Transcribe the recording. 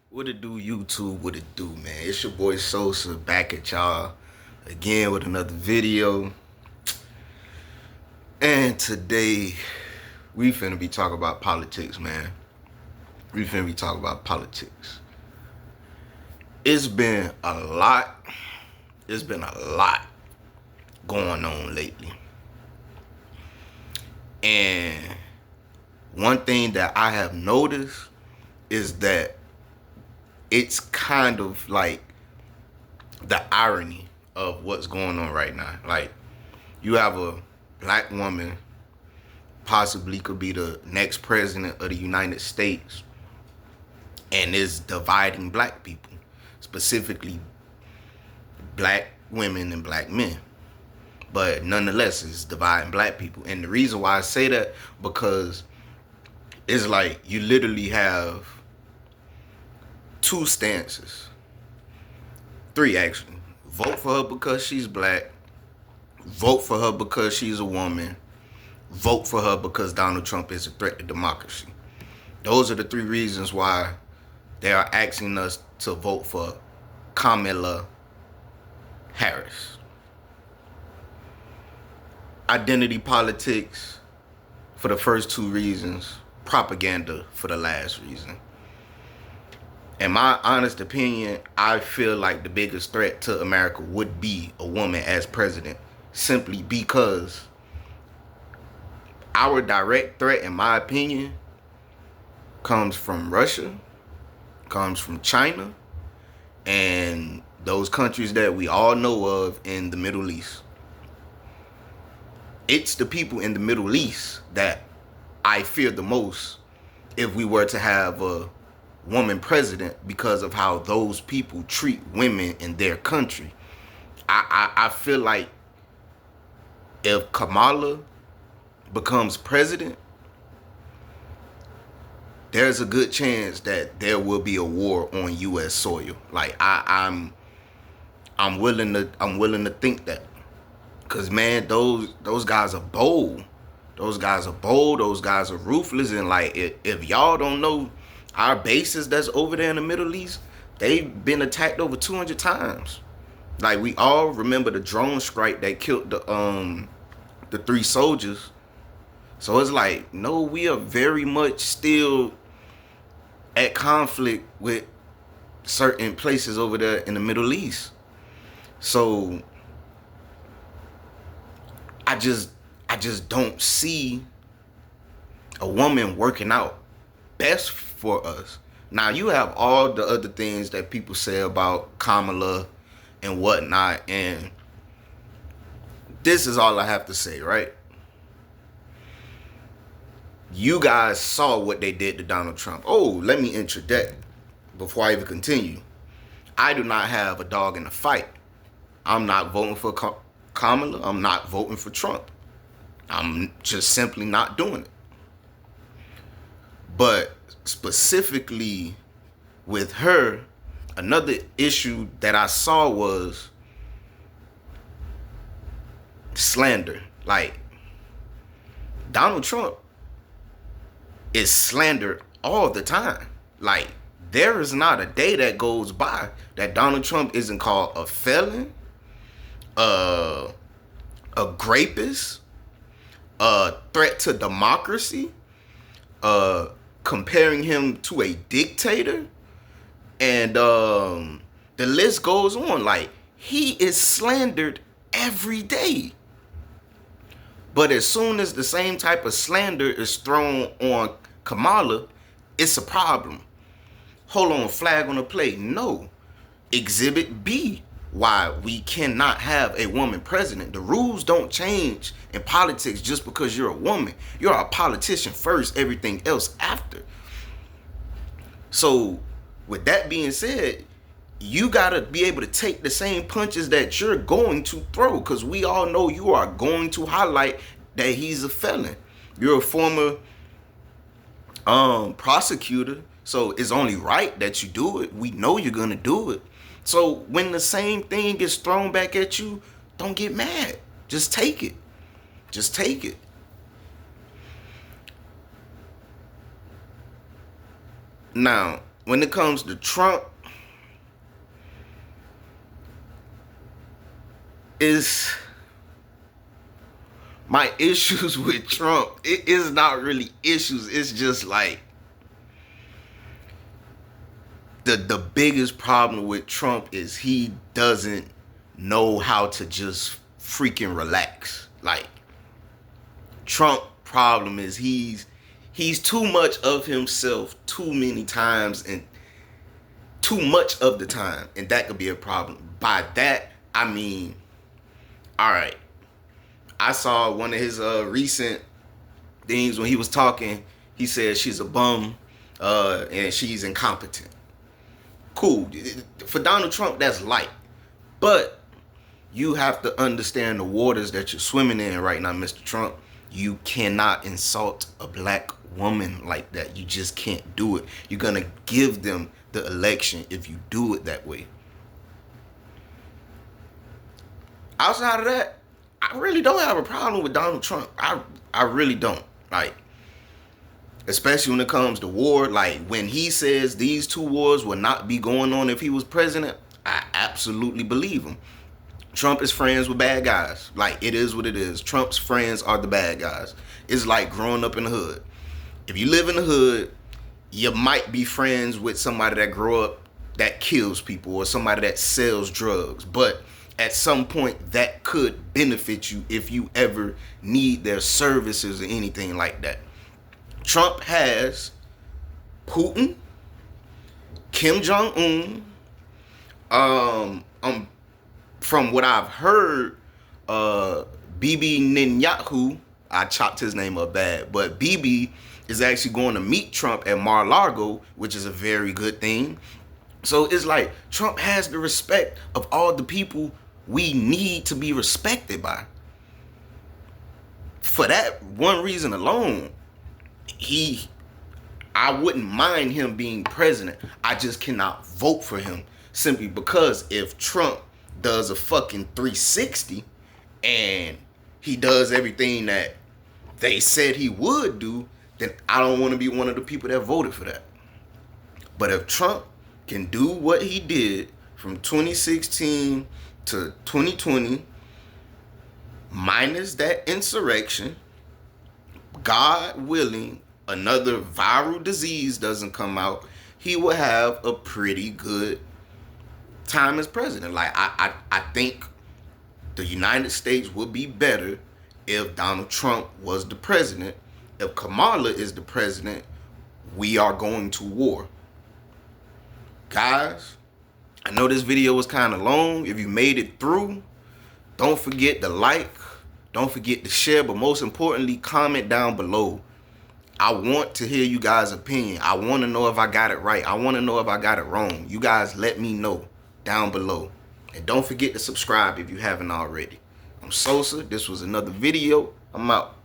What it do, YouTube? What it do, man? It's your boy Sosa back at y'all again with another video. And today we finna be talking about politics, man. We finna be talking about politics. It's been a lot. It's been a lot going on lately. And one thing that I have noticed is that it's kind of like the irony of what's going on right now. Like, you have a black woman possibly could be the next president of the United States and is dividing black people, specifically black women and black men. But nonetheless, it's dividing black people. And the reason why I say that, because it's like you literally have two stances. Three, actually. Vote for her because she's black. Vote for her because she's a woman. Vote for her because Donald Trump is a threat to democracy. Those are the three reasons why they are asking us to vote for Kamala Harris. Identity politics for the first two reasons. Propaganda for the last reason. In my honest opinion, I feel like the biggest threat to America would be a woman as president, simply because our direct threat, in my opinion, comes from Russia, comes from China, and those countries that we all know of in the Middle East. It's the people in the Middle East that I fear the most if we were to have a woman president, because of how those people treat women in their country. I feel like if Kamala becomes president, there's a good chance that there will be a war on U.S. soil. Like I'm willing to think that, cause man, those guys are bold. Those guys are bold. Those guys are ruthless. And like, if y'all don't know, our bases that's over there in the Middle East, they've been attacked over 200 times. Like, we all remember the drone strike that killed the 3 soldiers. So it's like, no, we are very much still at conflict with certain places over there in the Middle East. So I just don't see a woman working out best for us. Now, you have all the other things that people say about Kamala and whatnot, and this is all I have to say, right? You guys saw what they did to Donald Trump. Oh, let me interject before I even continue. I do not have a dog in the fight. I'm not voting for Kamala. I'm not voting for Trump. I'm just simply not doing it. But specifically with her, another issue that I saw was slander. Like, Donald Trump is slandered all the time. Like, there is not a day that goes by that Donald Trump isn't called a felon, a rapist, a threat to democracy, comparing him to a dictator, and the list goes on. Like, he is slandered every day. But as soon as the same type of slander is thrown on Kamala, it's a problem. Hold on, flag on the play. No. Exhibit B, why we cannot have a woman president. The rules don't change in politics just because you're a woman. You're a politician first, everything else after. So with that being said, you gotta be able to take the same punches that you're going to throw, because we all know you are going to highlight that he's a felon. You're a former prosecutor, so it's only right that you do it. We know you're gonna do it. So when the same thing gets thrown back at you, don't get mad. Just take it. Just take it. Now, when it comes to Trump, is my issues with Trump, it is not really issues. It's just like the biggest problem with Trump is he doesn't know how to just freaking relax. Like, Trump problem is he's too much of himself too many times and too much of the time, and that could be a problem. By that I mean, all right, I saw one of his recent things when he was talking. He said she's a bum and she's incompetent. Cool. For Donald Trump, that's light. But you have to understand the waters that you're swimming in right now, Mr. Trump. You cannot insult a black woman like that. You just can't do it. You're going to give them the election if you do it that way. Outside of that, I really don't have a problem with Donald Trump. I really don't. Like, especially when it comes to war. Like, when he says these two wars would not be going on if he was president, I absolutely believe him. Trump is friends with bad guys. Like, it is what it is. Trump's friends are the bad guys. It's like growing up in the hood. If you live in the hood, you might be friends with somebody that grew up that kills people or somebody that sells drugs. But at some point, that could benefit you if you ever need their services or anything like that. Trump has Putin, Kim Jong-un, from what I've heard, Bibi Netanyahu, I chopped his name up bad, but Bibi is actually going to meet Trump at Mar-a-Lago, which is a very good thing. So it's like Trump has the respect of all the people we need to be respected by. For that one reason alone, I wouldn't mind him being president. I just cannot vote for him simply because if Trump does a fucking 360 and he does everything that they said he would do, then I don't want to be one of the people that voted for that. But if Trump can do what he did from 2016 to 2020, minus that insurrection, God willing, another viral disease doesn't come out, he will have a pretty good time as president. Like, I think the United States would be better if Donald Trump was the president. If Kamala is the president, we are going to war. Guys, I know this video was kind of long. If you made it through, don't forget to like, don't forget to share, but most importantly, comment down below. I want to hear you guys' opinion. I want to know if I got it right. I want to know if I got it wrong. You guys let me know down below. And don't forget to subscribe if you haven't already. I'm Sosa. This was another video. I'm out.